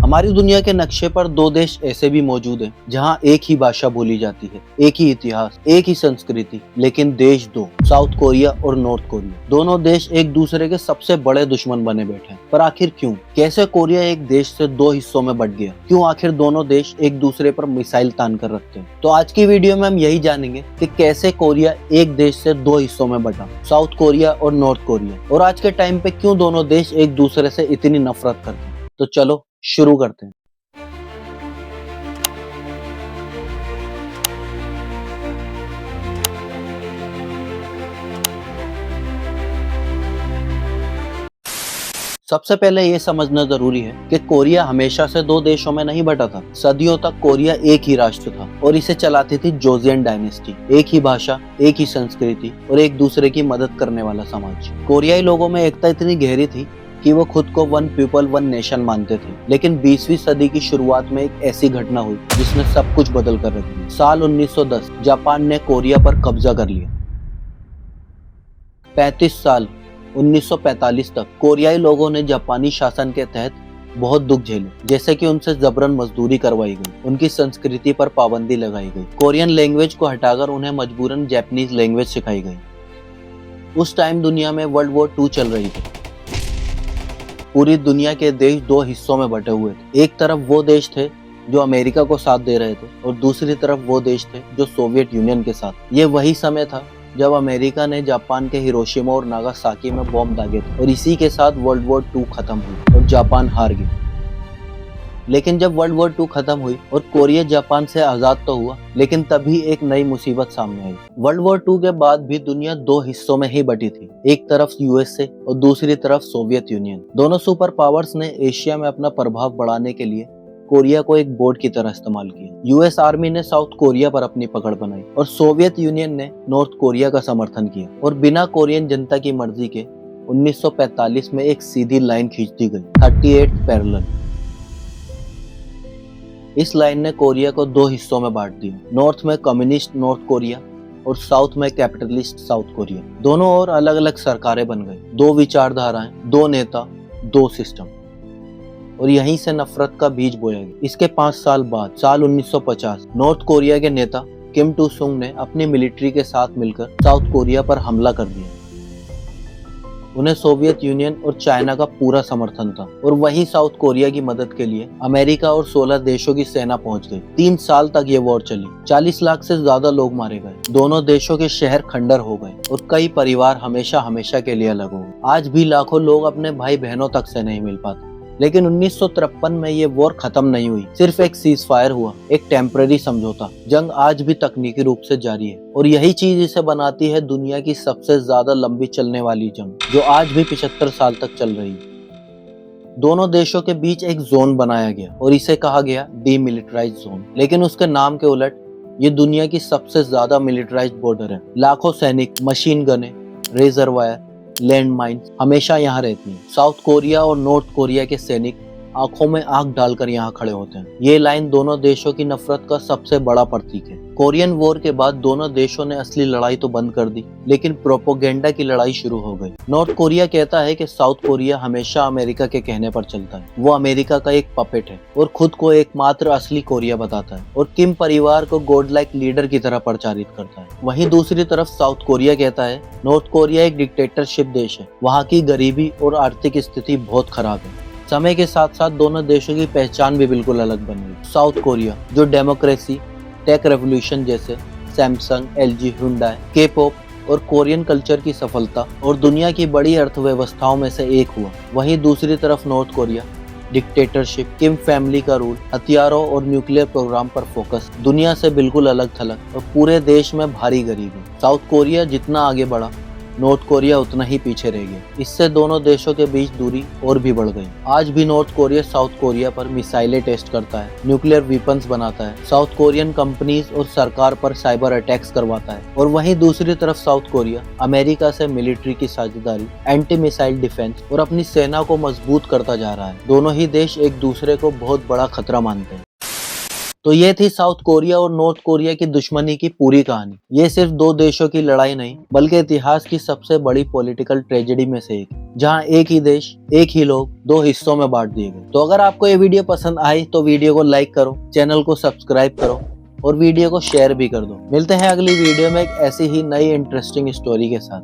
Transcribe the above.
हमारी दुनिया के नक्शे पर दो देश ऐसे भी मौजूद हैं जहां एक ही भाषा बोली जाती है, एक ही इतिहास, एक ही संस्कृति, लेकिन देश दो, साउथ कोरिया और नॉर्थ कोरिया। दोनों देश एक दूसरे के सबसे बड़े दुश्मन बने बैठे हैं। पर आखिर क्यों? कैसे कोरिया एक देश से दो हिस्सों में बंट गया? क्यों आखिर दोनों देश एक दूसरे पर मिसाइल तान कर रखते हैं? तो आज की वीडियो में हम यही जानेंगे कि कैसे कोरिया एक देश से दो हिस्सों में बटा, साउथ कोरिया और नॉर्थ कोरिया, और आज के टाइम पे क्यों दोनों देश एक दूसरे से इतनी नफरत करते हैं। तो चलो शुरू करते हैं। सबसे पहले ये समझना जरूरी है कि कोरिया हमेशा से दो देशों में नहीं बटा था। सदियों तक कोरिया एक ही राष्ट्र था और इसे चलाती थी जोसियन डायनेस्टी। एक ही भाषा, एक ही संस्कृति और एक दूसरे की मदद करने वाला समाज। कोरियाई लोगों में एकता इतनी गहरी थी कि वो खुद को वन पीपल वन नेशन मानते थे। लेकिन 20वीं सदी की शुरुआत में एक ऐसी घटना हुई जिसने सब कुछ बदल कर रख दिया। साल 1910 जापान ने कोरिया पर कब्जा कर लिया। 35 साल 1945 तक कोरियाई लोगों ने जापानी शासन के तहत बहुत दुख झेले, जैसे कि उनसे जबरन मजदूरी करवाई गई, उनकी संस्कृति पर पाबंदी लगाई गई, कोरियन लैंग्वेज को हटाकर उन्हें मजबूरन जापानीज लैंग्वेज सिखाई गई। उस टाइम दुनिया में वर्ल्ड वॉर 2 चल रही थी। पूरी दुनिया के देश दो हिस्सों में बटे हुए थे। एक तरफ वो देश थे जो अमेरिका को साथ दे रहे थे और दूसरी तरफ वो देश थे जो सोवियत यूनियन के साथ। ये वही समय था जब अमेरिका ने जापान के हिरोशिमा और नागासाकी में बॉम्ब दागे थे और इसी के साथ वर्ल्ड वॉर 2 खत्म हुई और जापान हार गया। लेकिन जब वर्ल्ड वॉर 2 खत्म हुई और कोरिया जापान से आजाद तो हुआ, लेकिन तभी एक नई मुसीबत सामने आई। वर्ल्ड वॉर 2 के बाद भी दुनिया दो हिस्सों में ही बटी थी। एक तरफ यूएसए और दूसरी तरफ सोवियत यूनियन। दोनों सुपर पावर्स ने एशिया में अपना प्रभाव बढ़ाने के लिए कोरिया को एक बोर्ड की तरह इस्तेमाल किया। यूएस आर्मी ने साउथ कोरिया पर अपनी पकड़ बनाई और सोवियत यूनियन ने नॉर्थ कोरिया का समर्थन किया और बिना कोरियन जनता की मर्जी के 1945 में एक सीधी लाइन खींच दी गई, 38 पैरेलल। इस लाइन ने कोरिया को दो हिस्सों में बांट दिया, नॉर्थ में कम्युनिस्ट नॉर्थ कोरिया और साउथ में कैपिटलिस्ट साउथ कोरिया। दोनों ओर अलग अलग सरकारें बन गई, दो विचारधाराएं, दो नेता, दो सिस्टम, और यहीं से नफरत का बीज बोया गया। इसके 5 साल बाद साल 1950 नॉर्थ कोरिया के नेता किम टू सुंग ने अपनी मिलिट्री के साथ मिलकर साउथ कोरिया पर हमला कर दिया। उन्हें सोवियत यूनियन और चाइना का पूरा समर्थन था और वहीं साउथ कोरिया की मदद के लिए अमेरिका और 16 देशों की सेना पहुंच गई। 3 साल तक ये वॉर चली। 40 लाख से ज्यादा लोग मारे गए। दोनों देशों के शहर खंडर हो गए और कई परिवार हमेशा हमेशा के लिए अलग हो गए। आज भी लाखों लोग अपने भाई बहनों तक से नहीं मिल पाते। लेकिन 1953 में ये वॉर खत्म नहीं हुई, सिर्फ एक सीज फायर हुआ, एक टेम्पररी समझौता। जंग आज भी तकनीकी रूप से जारी है और यही चीज इसे बनाती है दुनिया की सबसे ज्यादा लंबी चलने वाली जंग, जो आज भी 75 साल तक चल रही है। दोनों देशों के बीच एक जोन बनाया गया और इसे कहा गया डीमिलिटराइज्ड जोन। लेकिन उसके नाम के उलट ये दुनिया की सबसे ज्यादा मिलिटराइज्ड बॉर्डर है। लाखों सैनिक, मशीन गने, रेजर वायर, लैंड माइन्स हमेशा यहाँ रहती हैं। साउथ कोरिया और नॉर्थ कोरिया के सैनिक आंखों में आंख डालकर यहाँ खड़े होते हैं। ये लाइन दोनों देशों की नफरत का सबसे बड़ा प्रतीक है। कोरियन वॉर के बाद दोनों देशों ने असली लड़ाई तो बंद कर दी, लेकिन प्रोपोगेंडा की लड़ाई शुरू हो गई। नॉर्थ कोरिया कहता है कि साउथ कोरिया हमेशा अमेरिका के कहने पर चलता है, वो अमेरिका का एक पपेट है और खुद को एकमात्र असली कोरिया बताता है और किम परिवार को गॉड लाइक लीडर की तरह प्रचारित करता है। वहीं दूसरी तरफ साउथ कोरिया कहता है नॉर्थ कोरिया एक डिक्टेटरशिप देश है, वहाँ की गरीबी और आर्थिक स्थिति बहुत खराब है। समय के साथ साथ दोनों देशों की पहचान भी बिल्कुल अलग बन गई। साउथ कोरिया जो डेमोक्रेसी, टेक रेवोल्यूशन जैसे सैमसंग, एलजी, हुंडई, के पॉप और कोरियन कल्चर की सफलता और दुनिया की बड़ी अर्थव्यवस्थाओं में से एक हुआ। वहीं दूसरी तरफ नॉर्थ कोरिया डिक्टेटरशिप, किम फैमिली का रूल, हथियारों और न्यूक्लियर प्रोग्राम पर फोकस, दुनिया से बिल्कुल अलग थलग और पूरे देश में भारी गरीबी। साउथ कोरिया जितना आगे बढ़ा, नॉर्थ कोरिया उतना ही पीछे रह गया। इससे दोनों देशों के बीच दूरी और भी बढ़ गई। आज भी नॉर्थ कोरिया साउथ कोरिया पर मिसाइलें टेस्ट करता है, न्यूक्लियर वेपन्स बनाता है, साउथ कोरियन कंपनीज और सरकार पर साइबर अटैक्स करवाता है। और वहीं दूसरी तरफ साउथ कोरिया अमेरिका से मिलिट्री की साझेदारी, एंटी मिसाइल डिफेंस और अपनी सेना को मजबूत करता जा रहा है। दोनों ही देश एक दूसरे को बहुत बड़ा खतरा मानते हैं। तो ये थी साउथ कोरिया और नॉर्थ कोरिया की दुश्मनी की पूरी कहानी। ये सिर्फ दो देशों की लड़ाई नहीं बल्कि इतिहास की सबसे बड़ी पॉलिटिकल ट्रेजेडी में से एक, जहां एक ही देश, एक ही लोग दो हिस्सों में बांट दिए गए। तो अगर आपको ये वीडियो पसंद आई तो वीडियो को लाइक करो, चैनल को सब्सक्राइब करो और वीडियो को शेयर भी कर दो। मिलते हैं अगली वीडियो में एक ऐसी ही नई इंटरेस्टिंग स्टोरी के साथ।